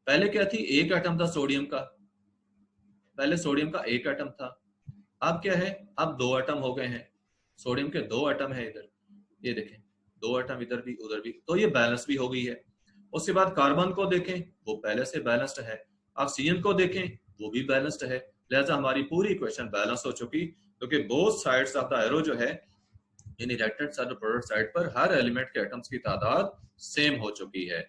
पहले क्या थी, 1 एटम था सोडियम का, पहले सोडियम का 1 एटम था, अब क्या है, अब 2 एटम हो गए हैं, सोडियम के 2 एटम है इधर, ये देखें 2 एटम इधर भी उधर भी, तो ये बैलेंस भी हो गई है। उसके बाद कार्बन को देखें वो पहले से बैलेंस्ड है, ऑक्सीजन को देखें वो भी बैलेंस्ड है, लिहाजा हमारी पूरी इक्वेशन बैलेंस हो चुकी, क्योंकि both sides of the arrow जो है यानी राइट साइड और प्रोडक्ट साइड पर हर एलिमेंट के एटम्स की तादाद सेम हो चुकी है।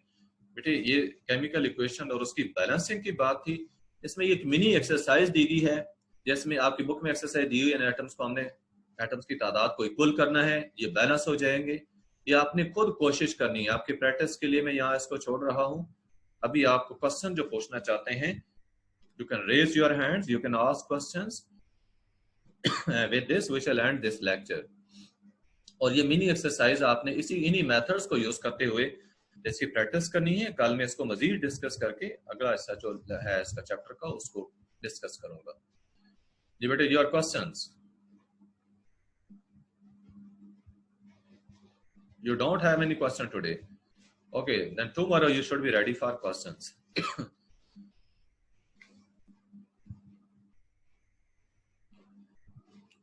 बेटे ये केमिकल इक्वेशन और उसकी बैलेंसिंग की बात थी। इसमें एक मिनी एक्सरसाइज दी गई है, जिसमें आपकी बुक में एक्सरसाइज दी हुई है, एटम्स को हमने एटम्स की तादाद को इक्वल करना है, ये बैलेंस हो जाएंगे। ये आपने खुद कोशिश करनी है, आपकी प्रैक्टिस के लिए मैं यहाँ इसको छोड़ रहा हूँ। अभी आपको क्वेश्चन जो पूछना चाहते हैं, you can raise your hands, you can ask questions. With this we shall end this lecture. और ये मिनी एक्सरसाइज आपने इन्हीं मेथड्स को यूज करते हुए इसकी प्रैक्टिस करनी है। कल मैं इसको मजीद डिस्कस करके अगला हिस्सा जो है इसका चैप्टर का उसको डिस्कस करूंगा। जी बेटे, your questions. You don't have any question today. Okay, then tomorrow you should be ready for questions.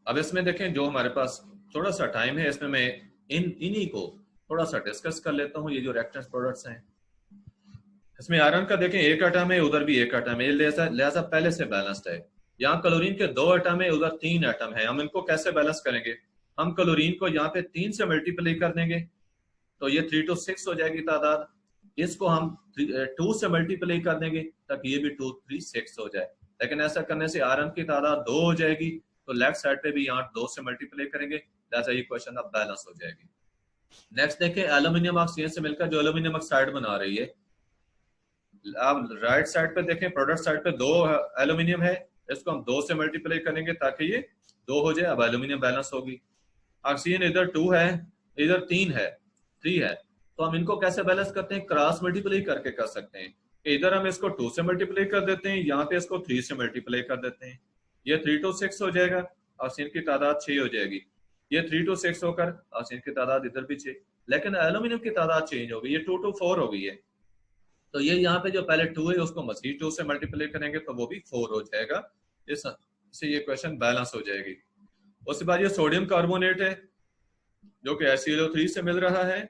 अब इसमें देखें जो हमारे पास थोड़ा सा टाइम है, इसमें मैं इन्हीं को थोड़ा सा डिस्कस कर लेता हूँ। ये जो रिएक्टेंट्स प्रोडक्ट्स हैं, इसमें आयरन का देखें 1 एटम है, उधर भी 1 एटम है, लिहाजा पहले से बैलेंस्ड है। यहाँ क्लोरीन के 2 एटम है, उधर 3 एटम है, हम इनको कैसे बैलेंस करेंगे, हम क्लोरीन को यहाँ पे 3 से मल्टीप्लाई कर देंगे तो ये 3 to 6 हो जाएगी तादाद, इसको हम 2 से मल्टीप्लाई कर देंगे ताकि ये भी 2 3 6 हो जाए, लेकिन ऐसा करने से आयरन की तादाद 2 हो जाएगी, तो लेफ्ट साइड पे भी यहाँ 2 से मल्टीप्लाई करेंगे, लिहाजा ये क्वेश्चन अब बैलेंस हो जाएगी। नेक्स्ट देखें, एल्यूमिनियम ऑक्सीजन से मिलकर जो एल्यूमिनियम ऑक्साइड बना रही है, आप राइट साइड पे देखें, प्रोडक्ट साइड पे 2 एल्यूमिनियम है, इसको हम 2 से मल्टीप्लाई करेंगे ताकि ये 2 हो जाए, अब एल्यूमिनियम बैलेंस होगी। ऑक्सीजन इधर 2 है, इधर 3 है, 3 है, तो हम इनको कैसे बैलेंस करते हैं, क्रॉस मल्टीप्लाई करके कर सकते हैं। इधर हम इसको 2 से मल्टीप्लाई कर देते हैं, यहाँ पे इसको 3 से मल्टीप्लाई कर देते हैं, ये 3 to 6 हो जाएगा, ऑक्सीजन की तादाद 6 हो जाएगी। ये 3 to 6 होकर ऑक्सीजन की तादाद इधर भी 6, लेकिन एल्यूमिनियम की तादाद चेंज हो गई, ये 2 to 4 हो गई है। तो ये यहाँ पे जो पहले 2 है उसको मजीद 2 से मल्टीप्लाई करेंगे तो वो भी 4 हो जाएगा। इससे ये क्वेश्चन बैलेंस हो जाएगी। उसके बाद ये सोडियम कार्बोनेट है जो कि HClO3 से मिल रहा है,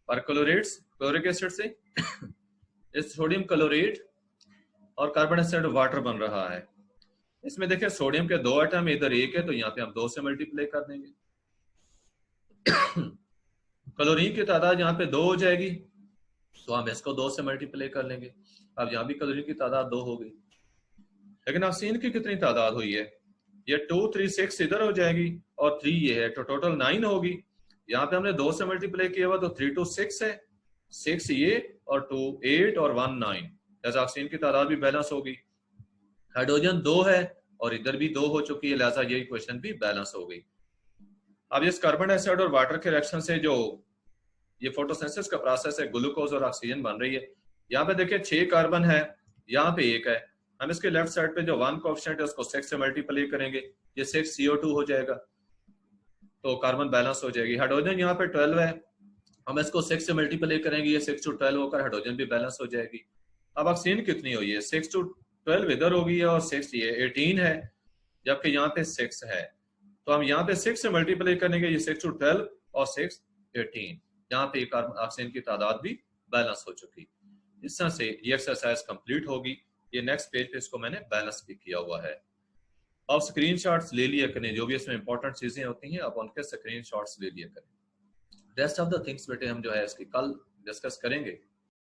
परक्लोरेट्स क्लोरिक एसिड से इस सोडियम क्लोरेट और कार्बन डाइऑक्साइड वाटर बन रहा है। इसमें देखिए सोडियम के 2 एटम, इधर 1 है तो यहाँ पे हम 2 से मल्टीप्लाई कर देंगे। क्लोरीन की तादाद यहाँ पे 2 हो जाएगी तो हम इसको 2 से मल्टीप्लाई कर लेंगे। अब यहाँ भी क्लोरीन की तादाद 2 हो गई, लेकिन ऑक्सीजन की कितनी तादाद हुई है? ये 2 3 6 इधर हो जाएगी और 3 ये है, तो टोटल 9 होगी। यहाँ पे हमने 2 से मल्टीप्लाई किया हुआ तो 3 to 6 है, 6 ये और 2 8 और 1 9, जैसे ऑक्सीजन की तादाद भी बैलेंस होगी। हाइड्रोजन 2 है और इधर भी 2 हो चुकी है, लिहाजा ये इक्वेशन भी बैलेंस हो गई। अब इस कार्बन डाइऑक्साइड और वाटर के रिएक्शन से जो ये फोटोसिंथेसिस का प्रोसेस है, ग्लूकोज और ऑक्सीजन बन रही है। यहाँ पे देखिए 6 कार्बन है, यहाँ पे 1 है। हम इसके लेफ्ट साइड पे जो 1 कोएफिशिएंट है उसको 6 से मल्टीप्लाई करेंगे, ये 6 CO2 हो जाएगा तो कार्बन बैलेंस हो जाएगी। हाइड्रोजन यहाँ पे 12 है, हम इसको 6 से मल्टीप्लाई करेंगे, ये 6 to 12 होकर हाइड्रोजन भी बैलेंस हो जाएगी। अब ऑक्सीजन कितनी हुई है? 6 to 12 इधर हो गई है और 6 ये 18 है, जबकि यहाँ पे 6 है तो हम यहाँ पे 6 से मल्टीप्लाई करेंगे, ये 6 to 12 और 6 18, यहाँ पे ऑक्सीजन की तादाद भी बैलेंस हो चुकी। इस तरह से ये एक्सरसाइज कंप्लीट होगी। ये नेक्स्ट पेज पे इसको मैंने बैलेंस भी किया हुआ है। अब स्क्रीनशॉट्स ले लिया करें, जो भी इसमें इंपॉर्टेंट चीजें होती हैं आप उनके स्क्रीनशॉट्स ले लिया करें। रेस्ट ऑफ द थिंग्स बेटे हम जो है इसकी कल डिस्कस करेंगे।